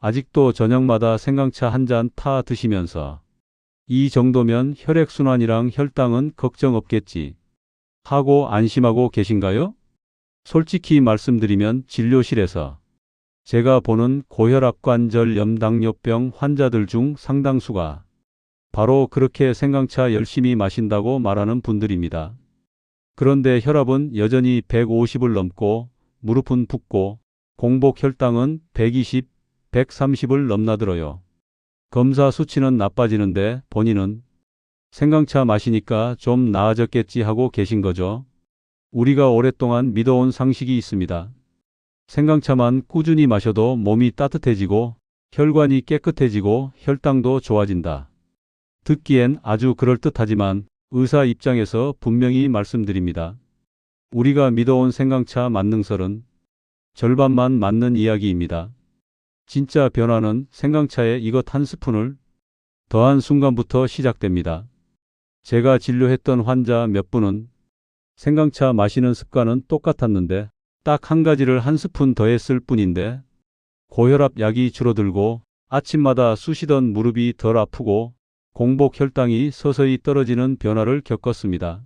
아직도 저녁마다 생강차 한 잔 타 드시면서 이 정도면 혈액순환이랑 혈당은 걱정 없겠지 하고 안심하고 계신가요? 솔직히 말씀드리면 진료실에서 제가 보는 고혈압관절염 당뇨병 환자들 중 상당수가 바로 그렇게 생강차 열심히 마신다고 말하는 분들입니다. 그런데 혈압은 여전히 150을 넘고 무릎은 붓고 공복 혈당은 120, 130을 넘나들어요. 검사 수치는 나빠지는데 본인은 생강차 마시니까 좀 나아졌겠지 하고 계신 거죠. 우리가 오랫동안 믿어온 상식이 있습니다. 생강차만 꾸준히 마셔도 몸이 따뜻해지고 혈관이 깨끗해지고 혈당도 좋아진다. 듣기엔 아주 그럴듯하지만 의사 입장에서 분명히 말씀드립니다. 우리가 믿어온 생강차 만능설은 절반만 맞는 이야기입니다. 진짜 변화는 생강차에 이것 한 스푼을 더한 순간부터 시작됩니다. 제가 진료했던 환자 몇 분은 생강차 마시는 습관은 똑같았는데 딱 한 가지를 한 스푼 더했을 뿐인데 고혈압 약이 줄어들고 아침마다 쑤시던 무릎이 덜 아프고 공복 혈당이 서서히 떨어지는 변화를 겪었습니다.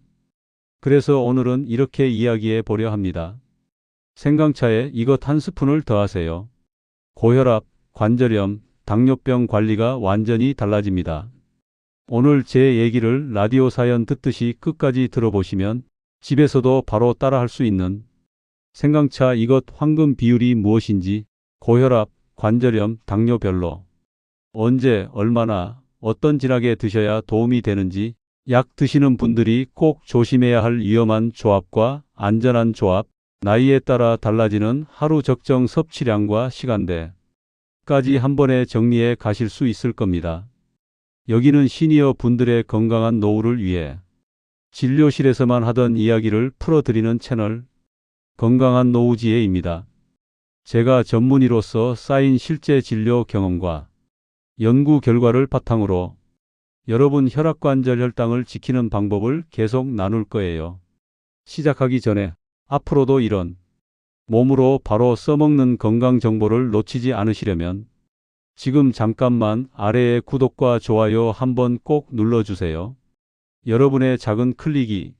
그래서 오늘은 이렇게 이야기해 보려 합니다. 생강차에 이것 한 스푼을 더하세요. 고혈압, 관절염, 당뇨병 관리가 완전히 달라집니다. 오늘 제 얘기를 라디오 사연 듣듯이 끝까지 들어보시면 집에서도 바로 따라할 수 있는 생강차 이것 황금 비율이 무엇인지 고혈압, 관절염, 당뇨별로 언제, 얼마나, 어떤 진하게 드셔야 도움이 되는지 약 드시는 분들이 꼭 조심해야 할 위험한 조합과 안전한 조합, 나이에 따라 달라지는 하루 적정 섭취량과 시간대까지 한 번에 정리해 가실 수 있을 겁니다. 여기는 시니어 분들의 건강한 노후를 위해 진료실에서만 하던 이야기를 풀어드리는 채널 건강한 노후 지혜입니다. 제가 전문의로서 쌓인 실제 진료 경험과 연구 결과를 바탕으로 여러분 혈압관절 혈당을 지키는 방법을 계속 나눌 거예요. 시작하기 전에 앞으로도 이런 몸으로 바로 써먹는 건강 정보를 놓치지 않으시려면 지금 잠깐만 아래의 구독과 좋아요 한번 꼭 눌러주세요. 여러분의 작은 클릭이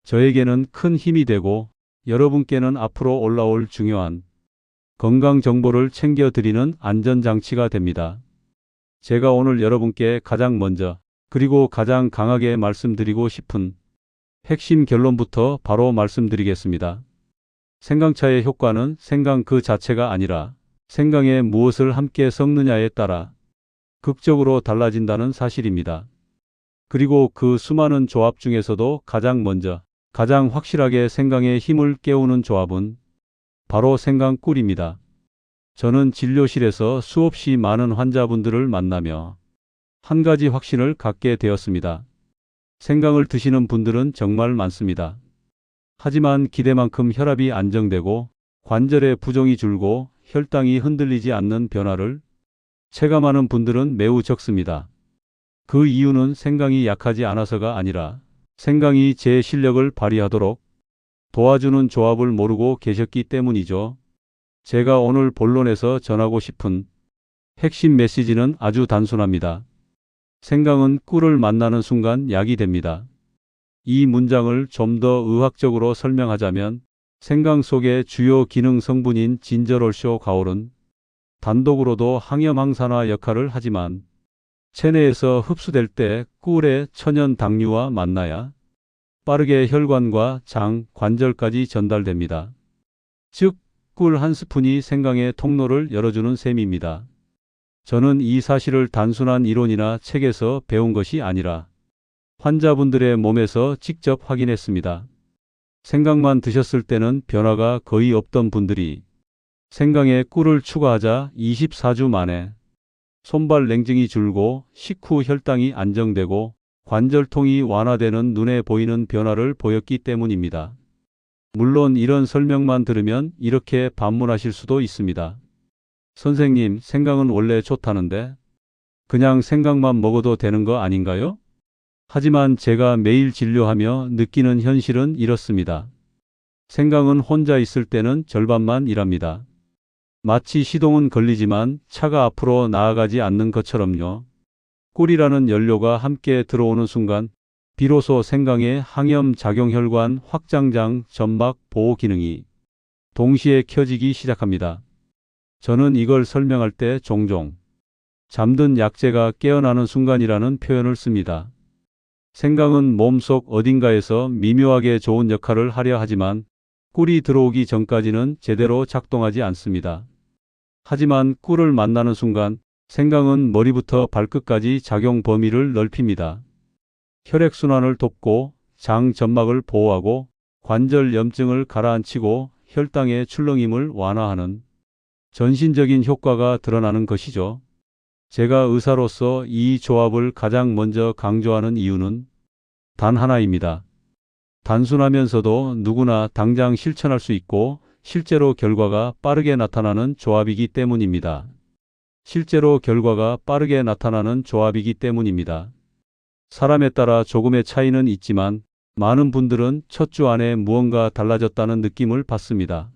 저에게는 큰 힘이 되고 여러분께는 앞으로 올라올 중요한 건강 정보를 챙겨드리는 안전장치가 됩니다. 제가 오늘 여러분께 가장 먼저 그리고 가장 강하게 말씀드리고 싶은 핵심 결론부터 바로 말씀드리겠습니다. 생강차의 효과는 생강 그 자체가 아니라 생강에 무엇을 함께 섞느냐에 따라 극적으로 달라진다는 사실입니다. 그리고 그 수많은 조합 중에서도 가장 먼저 가장 확실하게 생강의 힘을 깨우는 조합은 바로 생강꿀입니다. 저는 진료실에서 수없이 많은 환자분들을 만나며 한 가지 확신을 갖게 되었습니다. 생강을 드시는 분들은 정말 많습니다. 하지만 기대만큼 혈압이 안정되고 관절의 부종이 줄고 혈당이 흔들리지 않는 변화를 체감하는 분들은 매우 적습니다. 그 이유는 생강이 약하지 않아서가 아니라 생강이 제 실력을 발휘하도록 도와주는 조합을 모르고 계셨기 때문이죠. 제가 오늘 본론에서 전하고 싶은 핵심 메시지는 아주 단순합니다. 생강은 꿀을 만나는 순간 약이 됩니다. 이 문장을 좀 더 의학적으로 설명하자면 생강 속의 주요 기능 성분인 진저롤쇼 가올은 단독으로도 항염항산화 역할을 하지만 체내에서 흡수될 때 꿀의 천연 당류와 만나야 빠르게 혈관과 장, 관절까지 전달됩니다. 즉, 꿀 한 스푼이 생강의 통로를 열어주는 셈입니다. 저는 이 사실을 단순한 이론이나 책에서 배운 것이 아니라 환자분들의 몸에서 직접 확인했습니다. 생강만 드셨을 때는 변화가 거의 없던 분들이 생강에 꿀을 추가하자 24주 만에 손발 냉증이 줄고 식후 혈당이 안정되고 관절통이 완화되는 눈에 보이는 변화를 보였기 때문입니다. 물론 이런 설명만 들으면 이렇게 반문하실 수도 있습니다. 선생님, 생강은 원래 좋다는데 그냥 생강만 먹어도 되는 거 아닌가요? 하지만 제가 매일 진료하며 느끼는 현실은 이렇습니다. 생강은 혼자 있을 때는 절반만 일합니다. 마치 시동은 걸리지만 차가 앞으로 나아가지 않는 것처럼요. 꿀이라는 연료가 함께 들어오는 순간 비로소 생강의 항염 작용혈관 확장장 점막 보호 기능이 동시에 켜지기 시작합니다. 저는 이걸 설명할 때 종종 잠든 약재가 깨어나는 순간이라는 표현을 씁니다. 생강은 몸속 어딘가에서 미묘하게 좋은 역할을 하려 하지만 꿀이 들어오기 전까지는 제대로 작동하지 않습니다. 하지만 꿀을 만나는 순간 생강은 머리부터 발끝까지 작용 범위를 넓힙니다. 혈액순환을 돕고 장 점막을 보호하고 관절 염증을 가라앉히고 혈당의 출렁임을 완화하는 전신적인 효과가 드러나는 것이죠. 제가 의사로서 이 조합을 가장 먼저 강조하는 이유는 단 하나입니다. 단순하면서도 누구나 당장 실천할 수 있고 실제로 결과가 빠르게 나타나는 조합이기 때문입니다. 실제로 결과가 빠르게 나타나는 조합이기 때문입니다. 사람에 따라 조금의 차이는 있지만 많은 분들은 첫 주 안에 무언가 달라졌다는 느낌을 받습니다.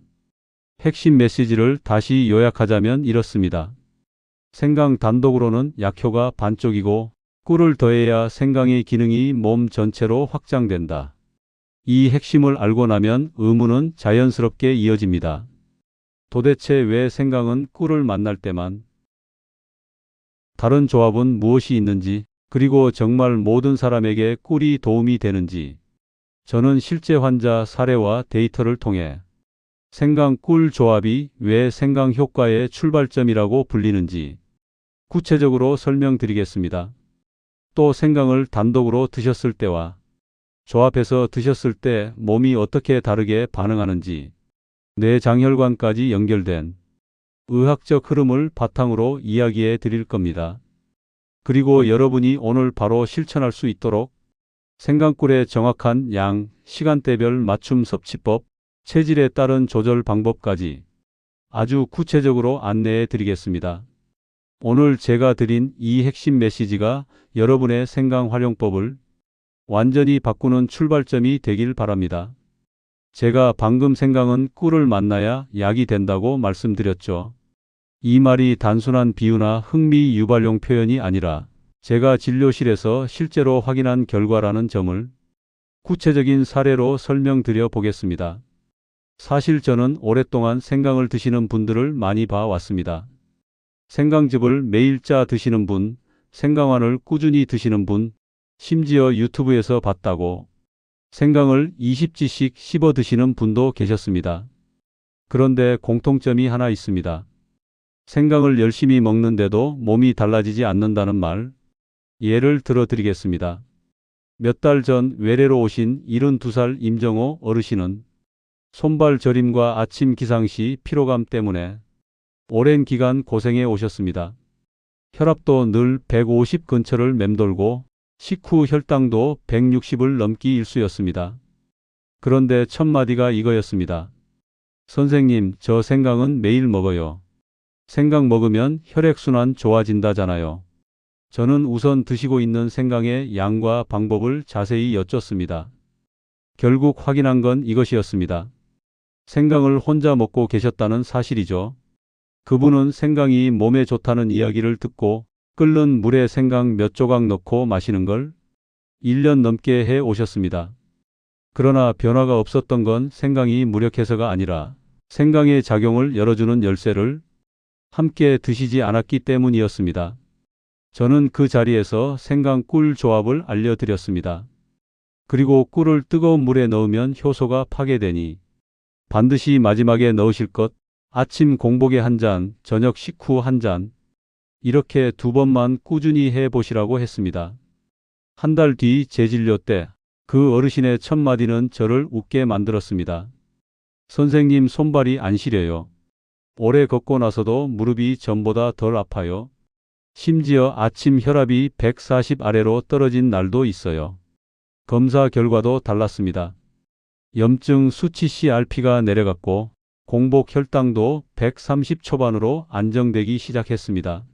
핵심 메시지를 다시 요약하자면 이렇습니다. 생강 단독으로는 약효가 반쪽이고 꿀을 더해야 생강의 기능이 몸 전체로 확장된다. 이 핵심을 알고 나면 의문은 자연스럽게 이어집니다. 도대체 왜 생강은 꿀을 만날 때만 다른 조합은 무엇이 있는지, 그리고 정말 모든 사람에게 꿀이 도움이 되는지, 저는 실제 환자 사례와 데이터를 통해 생강 꿀 조합이 왜 생강 효과의 출발점이라고 불리는지 구체적으로 설명드리겠습니다. 또 생강을 단독으로 드셨을 때와 조합해서 드셨을 때 몸이 어떻게 다르게 반응하는지, 뇌장혈관까지 연결된 의학적 흐름을 바탕으로 이야기해 드릴 겁니다. 그리고 여러분이 오늘 바로 실천할 수 있도록 생강꿀의 정확한 양, 시간대별 맞춤 섭취법, 체질에 따른 조절 방법까지 아주 구체적으로 안내해 드리겠습니다. 오늘 제가 드린 이 핵심 메시지가 여러분의 생강 활용법을 완전히 바꾸는 출발점이 되길 바랍니다. 제가 방금 생강은 꿀을 만나야 약이 된다고 말씀드렸죠. 이 말이 단순한 비유나 흥미 유발용 표현이 아니라 제가 진료실에서 실제로 확인한 결과라는 점을 구체적인 사례로 설명드려 보겠습니다. 사실 저는 오랫동안 생강을 드시는 분들을 많이 봐왔습니다. 생강즙을 매일 짜 드시는 분, 생강환을 꾸준히 드시는 분, 심지어 유튜브에서 봤다고 생강을 20지씩 씹어 드시는 분도 계셨습니다. 그런데 공통점이 하나 있습니다. 생강을 열심히 먹는데도 몸이 달라지지 않는다는 말. 예를 들어 드리겠습니다. 몇 달 전 외래로 오신 72살 임정호 어르신은 손발 저림과 아침 기상 시 피로감 때문에 오랜 기간 고생해 오셨습니다. 혈압도 늘 150 근처를 맴돌고 식후 혈당도 160을 넘기 일쑤였습니다. 그런데 첫 마디가 이거였습니다. 선생님, 저 생강은 매일 먹어요. 생강 먹으면 혈액순환 좋아진다잖아요. 저는 우선 드시고 있는 생강의 양과 방법을 자세히 여쭙습니다. 결국 확인한 건 이것이었습니다. 생강을 혼자 먹고 계셨다는 사실이죠. 그분은 생강이 몸에 좋다는 이야기를 듣고 끓는 물에 생강 몇 조각 넣고 마시는 걸 1년 넘게 해 오셨습니다. 그러나 변화가 없었던 건 생강이 무력해서가 아니라 생강의 작용을 열어주는 열쇠를 함께 드시지 않았기 때문이었습니다. 저는 그 자리에서 생강 꿀 조합을 알려드렸습니다. 그리고 꿀을 뜨거운 물에 넣으면 효소가 파괴되니 반드시 마지막에 넣으실 것, 아침 공복에 한 잔, 저녁 식후 한 잔, 이렇게 2번만 꾸준히 해보시라고 했습니다. 한 달 뒤 재진료 때 그 어르신의 첫 마디는 저를 웃게 만들었습니다. 선생님, 손발이 안 시려요. 오래 걷고 나서도 무릎이 전보다 덜 아파요. 심지어 아침 혈압이 140 아래로 떨어진 날도 있어요. 검사 결과도 달랐습니다. 염증 수치 CRP가 내려갔고 공복 혈당도 130 초반으로 안정되기 시작했습니다.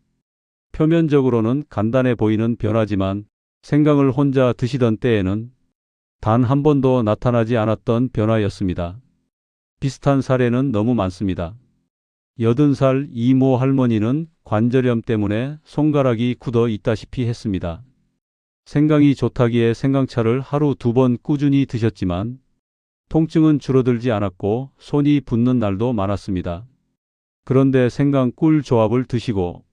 표면적으로는 간단해 보이는 변화지만 생강을 혼자 드시던 때에는 단 한 번도 나타나지 않았던 변화였습니다. 비슷한 사례는 너무 많습니다. 80살 이모 할머니는 관절염 때문에 손가락이 굳어 있다시피 했습니다. 생강이 좋다기에 생강차를 하루 2번 꾸준히 드셨지만 통증은 줄어들지 않았고 손이 붓는 날도 많았습니다. 그런데 생강 꿀 조합을 드시고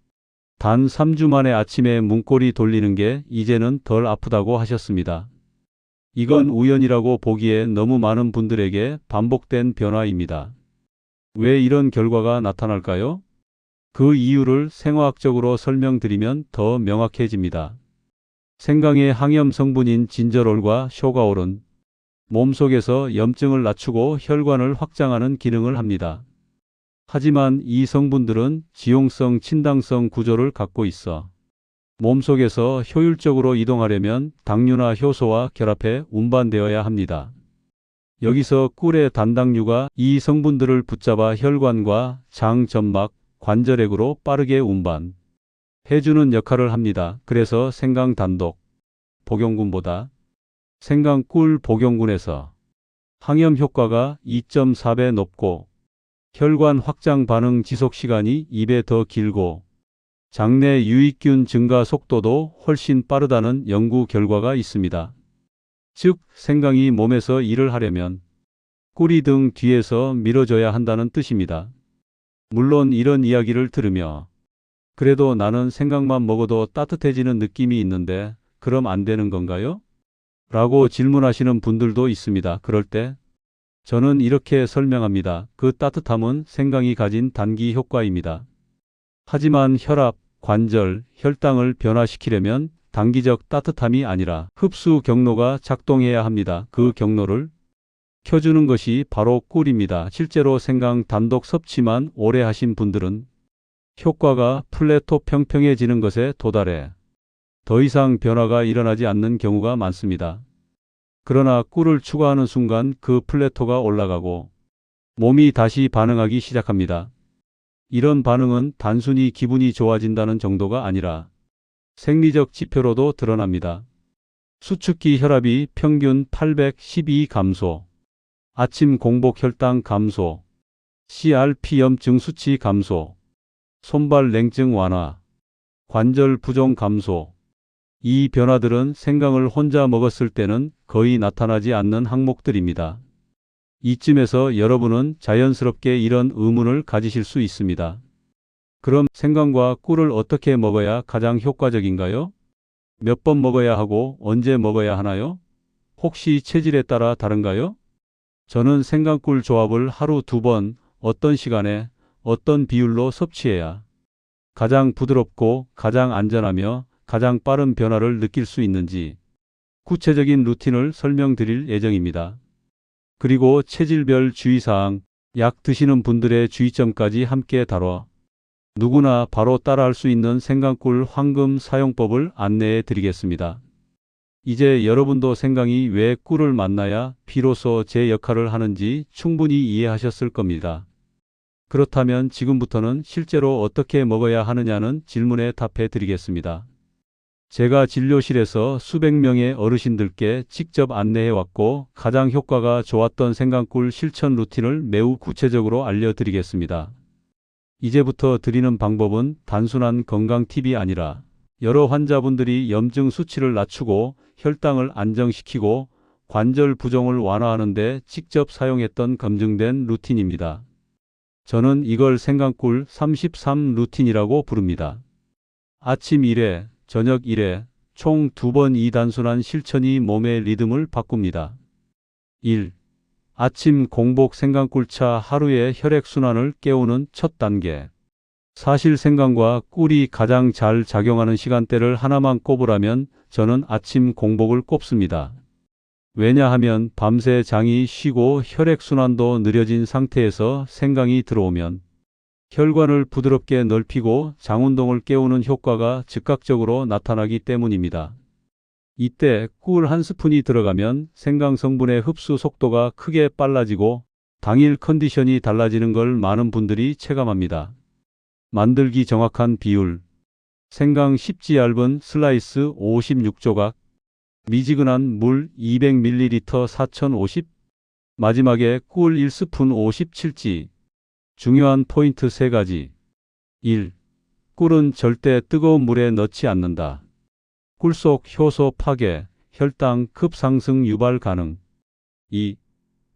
단 3주 만에 아침에 문고리 돌리는 게 이제는 덜 아프다고 하셨습니다. 이건 우연이라고 보기에 너무 많은 분들에게 반복된 변화입니다. 왜 이런 결과가 나타날까요? 그 이유를 생화학적으로 설명드리면 더 명확해집니다. 생강의 항염 성분인 진저롤과 쇼가올은 몸속에서 염증을 낮추고 혈관을 확장하는 기능을 합니다. 하지만 이 성분들은 지용성 친당성 구조를 갖고 있어 몸속에서 효율적으로 이동하려면 당류나 효소와 결합해 운반되어야 합니다. 여기서 꿀의 단당류가 이 성분들을 붙잡아 혈관과 장, 점막, 관절액으로 빠르게 운반 해주는 역할을 합니다. 그래서 생강 단독 복용군보다 생강 꿀 복용군에서 항염 효과가 2.4배 높고 혈관 확장 반응 지속 시간이 2배 더 길고 장내 유익균 증가 속도도 훨씬 빠르다는 연구 결과가 있습니다. 즉, 생강이 몸에서 일을 하려면 꿀이 등 뒤에서 밀어줘야 한다는 뜻입니다. 물론 이런 이야기를 들으며 그래도 나는 생강만 먹어도 따뜻해지는 느낌이 있는데 그럼 안 되는 건가요? 라고 질문하시는 분들도 있습니다. 그럴 때 저는 이렇게 설명합니다. 그 따뜻함은 생강이 가진 단기 효과입니다. 하지만 혈압, 관절, 혈당을 변화시키려면 단기적 따뜻함이 아니라 흡수 경로가 작동해야 합니다. 그 경로를 켜주는 것이 바로 꿀입니다. 실제로 생강 단독 섭취만 오래 하신 분들은 효과가 플래토 평평해지는 것에 도달해 더 이상 변화가 일어나지 않는 경우가 많습니다. 그러나 꿀을 추가하는 순간 그 플래토가 올라가고 몸이 다시 반응하기 시작합니다. 이런 반응은 단순히 기분이 좋아진다는 정도가 아니라 생리적 지표로도 드러납니다. 수축기 혈압이 평균 812 감소, 아침 공복 혈당 감소, CRP 염증 수치 감소, 손발 냉증 완화, 관절 부종 감소. 이 변화들은 생강을 혼자 먹었을 때는 거의 나타나지 않는 항목들입니다. 이쯤에서 여러분은 자연스럽게 이런 의문을 가지실 수 있습니다. 그럼 생강과 꿀을 어떻게 먹어야 가장 효과적인가요? 몇 번 먹어야 하고 언제 먹어야 하나요? 혹시 체질에 따라 다른가요? 저는 생강꿀 조합을 하루 2번, 어떤 시간에, 어떤 비율로 섭취해야 가장 부드럽고 가장 안전하며 가장 빠른 변화를 느낄 수 있는지 구체적인 루틴을 설명드릴 예정입니다. 그리고 체질별 주의사항, 약 드시는 분들의 주의점까지 함께 다뤄 누구나 바로 따라할 수 있는 생강꿀 황금 사용법을 안내해 드리겠습니다. 이제 여러분도 생강이 왜 꿀을 만나야 비로소 제 역할을 하는지 충분히 이해하셨을 겁니다. 그렇다면 지금부터는 실제로 어떻게 먹어야 하느냐는 질문에 답해 드리겠습니다. 제가 진료실에서 수백 명의 어르신들께 직접 안내해 왔고 가장 효과가 좋았던 생강꿀 실천 루틴을 매우 구체적으로 알려드리겠습니다. 이제부터 드리는 방법은 단순한 건강 팁이 아니라 여러 환자분들이 염증 수치를 낮추고 혈당을 안정시키고 관절 부종을 완화하는 데 직접 사용했던 검증된 루틴입니다. 저는 이걸 생강꿀 33 루틴이라고 부릅니다. 아침 1회, 저녁 1회, 총 2번 이 단순한 실천이 몸의 리듬을 바꿉니다. 1. 아침 공복 생강꿀차 하루의 혈액순환을 깨우는 첫 단계. 사실 생강과 꿀이 가장 잘 작용하는 시간대를 하나만 꼽으라면 저는 아침 공복을 꼽습니다. 왜냐하면 밤새 장이 쉬고 혈액순환도 느려진 상태에서 생강이 들어오면 혈관을 부드럽게 넓히고 장운동을 깨우는 효과가 즉각적으로 나타나기 때문입니다. 이때 꿀 한 스푼이 들어가면 생강 성분의 흡수 속도가 크게 빨라지고 당일 컨디션이 달라지는 걸 많은 분들이 체감합니다. 만들기 정확한 비율. 생강 10지 얇은 슬라이스 56조각, 미지근한 물 200ml 4050, 마지막에 꿀 1스푼 57지. 중요한 포인트 3가지. 1. 꿀은 절대 뜨거운 물에 넣지 않는다. 꿀 속 효소 파괴, 혈당 급상승 유발 가능. 2.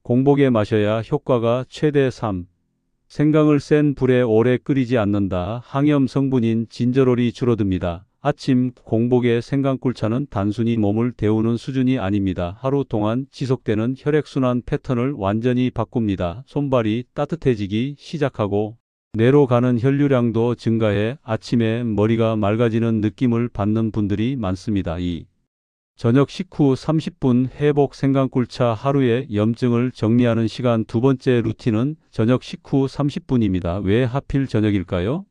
공복에 마셔야 효과가 최대. 3. 생강을 센 불에 오래 끓이지 않는다. 항염 성분인 진저롤이 줄어듭니다. 아침 공복에 생강꿀차는 단순히 몸을 데우는 수준이 아닙니다. 하루 동안 지속되는 혈액순환 패턴을 완전히 바꿉니다. 손발이 따뜻해지기 시작하고 뇌로 가는 혈류량도 증가해 아침에 머리가 맑아지는 느낌을 받는 분들이 많습니다. 2. 저녁 식후 30분 회복 생강꿀차. 하루의 염증을 정리하는 시간. 두 번째 루틴은 저녁 식후 30분입니다. 왜 하필 저녁일까요?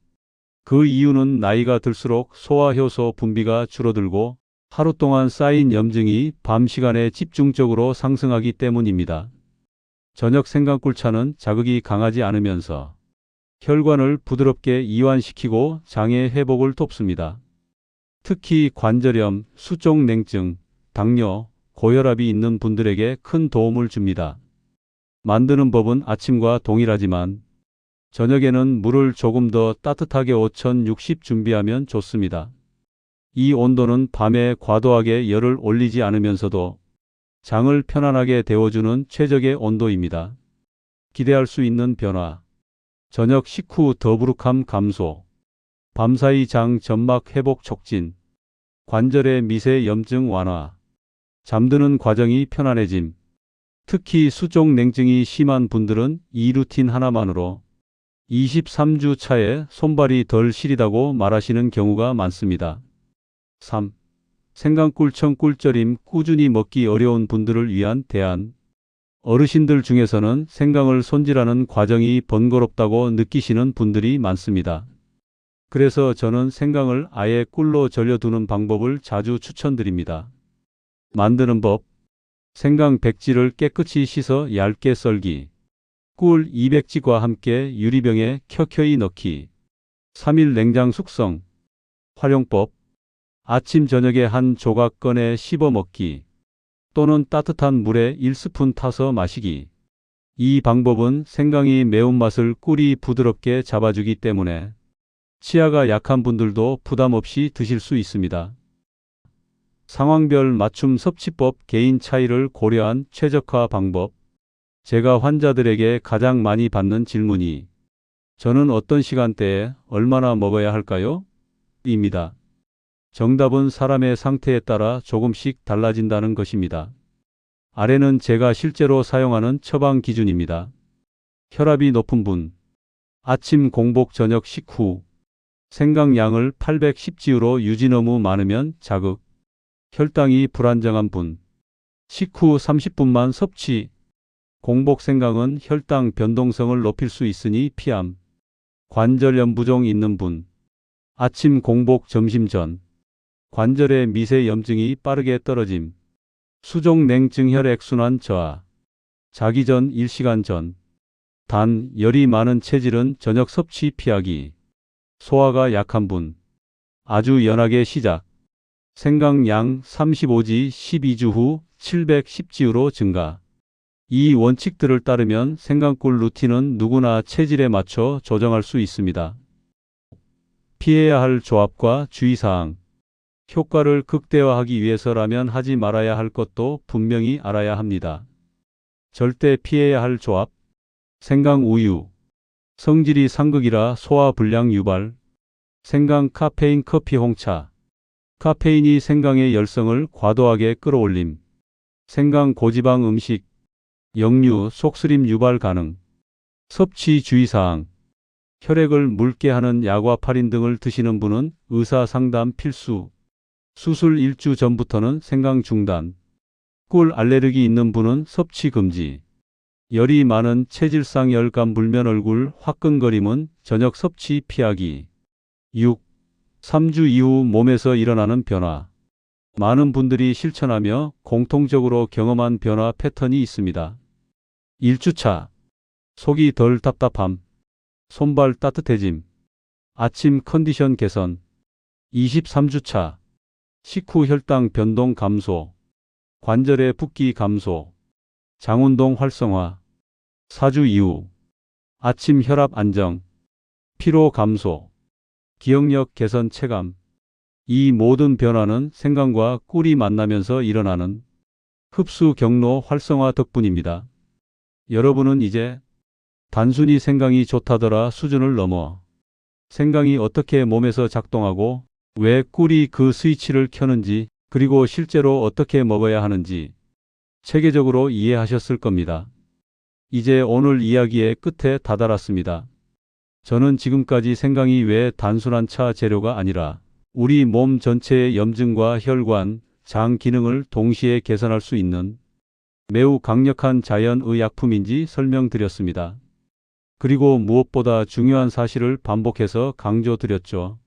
그 이유는 나이가 들수록 소화효소 분비가 줄어들고 하루 동안 쌓인 염증이 밤 시간에 집중적으로 상승하기 때문입니다. 저녁 생강꿀차는 자극이 강하지 않으면서 혈관을 부드럽게 이완시키고 장의 회복을 돕습니다. 특히 관절염, 수족냉증, 당뇨, 고혈압이 있는 분들에게 큰 도움을 줍니다. 만드는 법은 아침과 동일하지만 저녁에는 물을 조금 더 따뜻하게 5060 준비하면 좋습니다. 이 온도는 밤에 과도하게 열을 올리지 않으면서도 장을 편안하게 데워주는 최적의 온도입니다. 기대할 수 있는 변화. 저녁 식후 더부룩함 감소. 밤사이 장 점막 회복 촉진, 관절의 미세 염증 완화, 잠드는 과정이 편안해짐. 특히 수족냉증이 심한 분들은 이 루틴 하나만으로 23주 차에 손발이 덜 시리다고 말하시는 경우가 많습니다. 3. 생강꿀청 꿀절임. 꾸준히 먹기 어려운 분들을 위한 대안. 어르신들 중에서는 생강을 손질하는 과정이 번거롭다고 느끼시는 분들이 많습니다. 그래서 저는 생강을 아예 꿀로 절여두는 방법을 자주 추천드립니다. 만드는 법. 생강 백지를 깨끗이 씻어 얇게 썰기. 꿀 200g과 함께 유리병에 켜켜이 넣기. 3일 냉장 숙성. 활용법. 아침 저녁에 한 조각 꺼내 씹어 먹기. 또는 따뜻한 물에 1스푼 타서 마시기. 이 방법은 생강이 매운맛을 꿀이 부드럽게 잡아주기 때문에 치아가 약한 분들도 부담 없이 드실 수 있습니다. 상황별 맞춤 섭취법. 개인 차이를 고려한 최적화 방법. 제가 환자들에게 가장 많이 받는 질문이 저는 어떤 시간대에 얼마나 먹어야 할까요? 입니다. 정답은 사람의 상태에 따라 조금씩 달라진다는 것입니다. 아래는 제가 실제로 사용하는 처방 기준입니다. 혈압이 높은 분. 아침 공복 저녁 식후. 생강 양을 810g로 유지. 너무 많으면 자극. 혈당이 불안정한 분. 식후 30분만 섭취. 공복 생강은 혈당 변동성을 높일 수 있으니 피함. 관절염 부종 있는 분. 아침 공복 점심 전. 관절의 미세 염증이 빠르게 떨어짐. 수족냉증 혈액순환 저하. 자기 전 1시간 전. 단, 열이 많은 체질은 저녁 섭취 피하기. 소화가 약한 분. 아주 연하게 시작. 생강 양 35g 12주 후 710g로 증가. 이 원칙들을 따르면 생강꿀 루틴은 누구나 체질에 맞춰 조정할 수 있습니다. 피해야 할 조합과 주의사항. 효과를 극대화하기 위해서라면 하지 말아야 할 것도 분명히 알아야 합니다. 절대 피해야 할 조합. 생강 우유. 성질이 상극이라 소화불량 유발. 생강 카페인 커피 홍차. 카페인이 생강의 열성을 과도하게 끌어올림. 생강 고지방 음식. 역류, 속쓰림 유발 가능. 섭취 주의사항. 혈액을 묽게 하는 약과 파린 등을 드시는 분은 의사 상담 필수. 수술 1주 전부터는 생강 중단. 꿀 알레르기 있는 분은 섭취 금지. 열이 많은 체질상 열감 불면 얼굴 화끈거림은 저녁 섭취 피하기. 6. 3주 이후 몸에서 일어나는 변화. 많은 분들이 실천하며 공통적으로 경험한 변화 패턴이 있습니다. 1주차. 속이 덜 답답함. 손발 따뜻해짐. 아침 컨디션 개선. 23주차. 식후 혈당 변동 감소. 관절의 붓기 감소. 장운동 활성화. 4주 이후. 아침 혈압 안정, 피로 감소, 기억력 개선 체감. 이 모든 변화는 생강과 꿀이 만나면서 일어나는 흡수 경로 활성화 덕분입니다. 여러분은 이제 단순히 생강이 좋다더라 수준을 넘어 생강이 어떻게 몸에서 작동하고 왜 꿀이 그 스위치를 켜는지 그리고 실제로 어떻게 먹어야 하는지 체계적으로 이해하셨을 겁니다. 이제 오늘 이야기의 끝에 다다랐습니다. 저는 지금까지 생강이 왜 단순한 차 재료가 아니라 우리 몸 전체의 염증과 혈관, 장 기능을 동시에 개선할 수 있는 매우 강력한 자연의 약품인지 설명드렸습니다. 그리고 무엇보다 중요한 사실을 반복해서 강조드렸죠.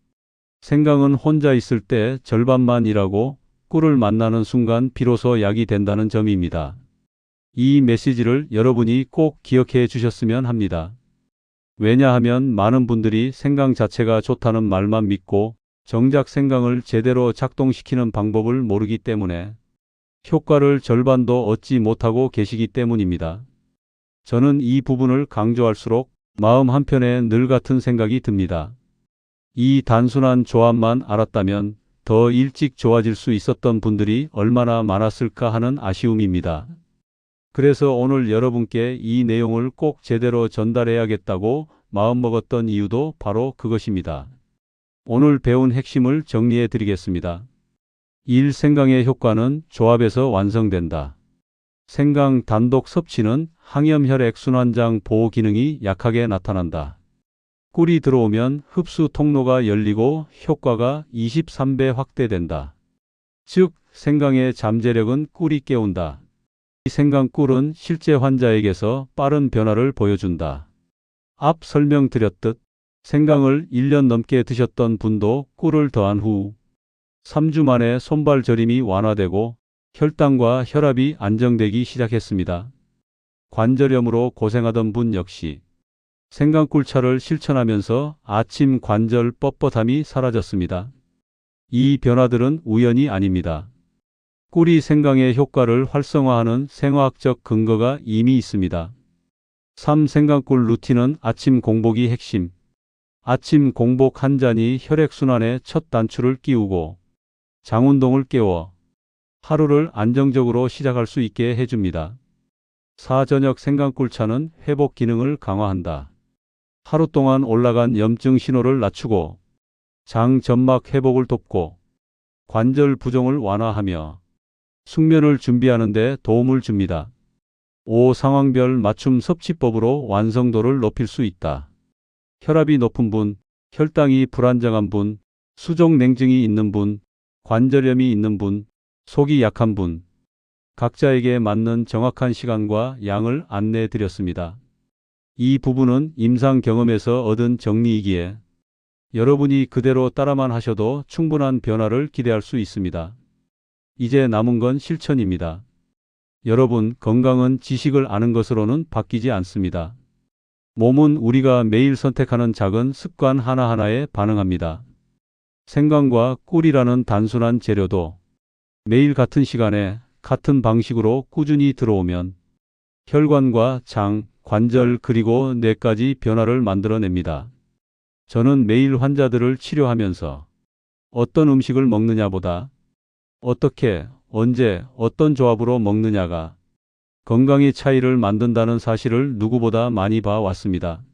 생강은 혼자 있을 때 절반만 일하고 꿀을 만나는 순간 비로소 약이 된다는 점입니다. 이 메시지를 여러분이 꼭 기억해 주셨으면 합니다. 왜냐하면 많은 분들이 생강 자체가 좋다는 말만 믿고 정작 생강을 제대로 작동시키는 방법을 모르기 때문에 효과를 절반도 얻지 못하고 계시기 때문입니다. 저는 이 부분을 강조할수록 마음 한편에 늘 같은 생각이 듭니다. 이 단순한 조합만 알았다면 더 일찍 좋아질 수 있었던 분들이 얼마나 많았을까 하는 아쉬움입니다. 그래서 오늘 여러분께 이 내용을 꼭 제대로 전달해야겠다고 마음먹었던 이유도 바로 그것입니다. 오늘 배운 핵심을 정리해 드리겠습니다. 1. 생강의 효과는 조합에서 완성된다. 생강 단독 섭취는 항염 혈액 순환장 보호 기능이 약하게 나타난다. 꿀이 들어오면 흡수 통로가 열리고 효과가 23배 확대된다. 즉, 생강의 잠재력은 꿀이 깨운다. 이 생강꿀은 실제 환자에게서 빠른 변화를 보여준다. 앞 설명드렸듯 생강을 1년 넘게 드셨던 분도 꿀을 더한 후 3주 만에 손발 저림이 완화되고 혈당과 혈압이 안정되기 시작했습니다. 관절염으로 고생하던 분 역시 생강꿀차를 실천하면서 아침 관절 뻣뻣함이 사라졌습니다. 이 변화들은 우연이 아닙니다. 꿀이 생강의 효과를 활성화하는 생화학적 근거가 이미 있습니다. 3. 생강꿀 루틴은 아침 공복이 핵심. 아침 공복 한 잔이 혈액순환에 첫 단추를 끼우고 장운동을 깨워 하루를 안정적으로 시작할 수 있게 해줍니다. 4. 저녁 생강꿀차는 회복 기능을 강화한다. 하루 동안 올라간 염증 신호를 낮추고 장 점막 회복을 돕고 관절 부종을 완화하며 숙면을 준비하는 데 도움을 줍니다. 5. 상황별 맞춤 섭취법으로 완성도를 높일 수 있다. 혈압이 높은 분, 혈당이 불안정한 분, 수족 냉증이 있는 분, 관절염이 있는 분, 속이 약한 분, 각자에게 맞는 정확한 시간과 양을 안내해 드렸습니다. 이 부분은 임상 경험에서 얻은 정리이기에 여러분이 그대로 따라만 하셔도 충분한 변화를 기대할 수 있습니다. 이제 남은 건 실천입니다. 여러분, 건강은 지식을 아는 것으로는 바뀌지 않습니다. 몸은 우리가 매일 선택하는 작은 습관 하나하나에 반응합니다. 생강과 꿀이라는 단순한 재료도 매일 같은 시간에 같은 방식으로 꾸준히 들어오면 혈관과 장, 관절 그리고 뇌까지 변화를 만들어냅니다. 저는 매일 환자들을 치료하면서 어떤 음식을 먹느냐보다 어떻게, 언제, 어떤 조합으로 먹느냐가 건강의 차이를 만든다는 사실을 누구보다 많이 봐왔습니다.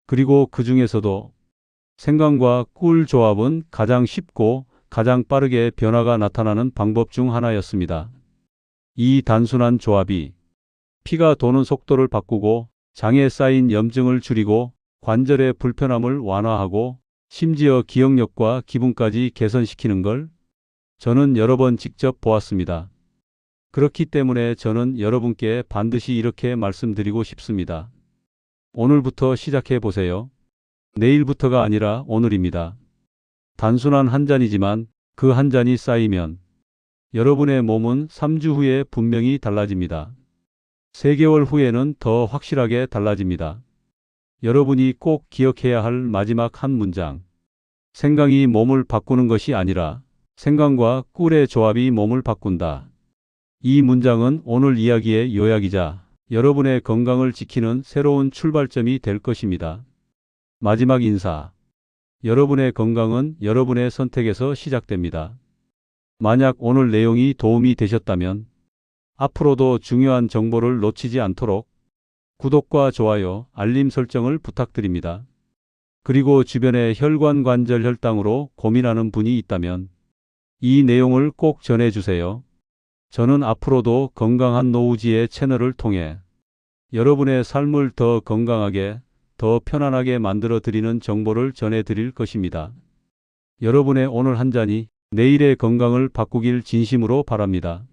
그리고 그 중에서도 생강과 꿀 조합은 가장 쉽고 가장 빠르게 변화가 나타나는 방법 중 하나였습니다. 이 단순한 조합이 피가 도는 속도를 바꾸고 장에 쌓인 염증을 줄이고 관절의 불편함을 완화하고 심지어 기억력과 기분까지 개선시키는 걸 저는 여러 번 직접 보았습니다. 그렇기 때문에 저는 여러분께 반드시 이렇게 말씀드리고 싶습니다. 오늘부터 시작해 보세요. 내일부터가 아니라 오늘입니다. 단순한 한 잔이지만 그 한 잔이 쌓이면 여러분의 몸은 3주 후에 분명히 달라집니다. 3개월 후에는 더 확실하게 달라집니다. 여러분이 꼭 기억해야 할 마지막 한 문장. 생강이 몸을 바꾸는 것이 아니라 생강과 꿀의 조합이 몸을 바꾼다. 이 문장은 오늘 이야기의 요약이자 여러분의 건강을 지키는 새로운 출발점이 될 것입니다. 마지막 인사. 여러분의 건강은 여러분의 선택에서 시작됩니다. 만약 오늘 내용이 도움이 되셨다면 앞으로도 중요한 정보를 놓치지 않도록 구독과 좋아요, 알림 설정을 부탁드립니다. 그리고 주변에 혈관관절 혈당으로 고민하는 분이 있다면 이 내용을 꼭 전해주세요. 저는 앞으로도 건강한 노후지의 채널을 통해 여러분의 삶을 더 건강하게, 더 편안하게 만들어 드리는 정보를 전해드릴 것입니다. 여러분의 오늘 한 잔이 내일의 건강을 바꾸길 진심으로 바랍니다.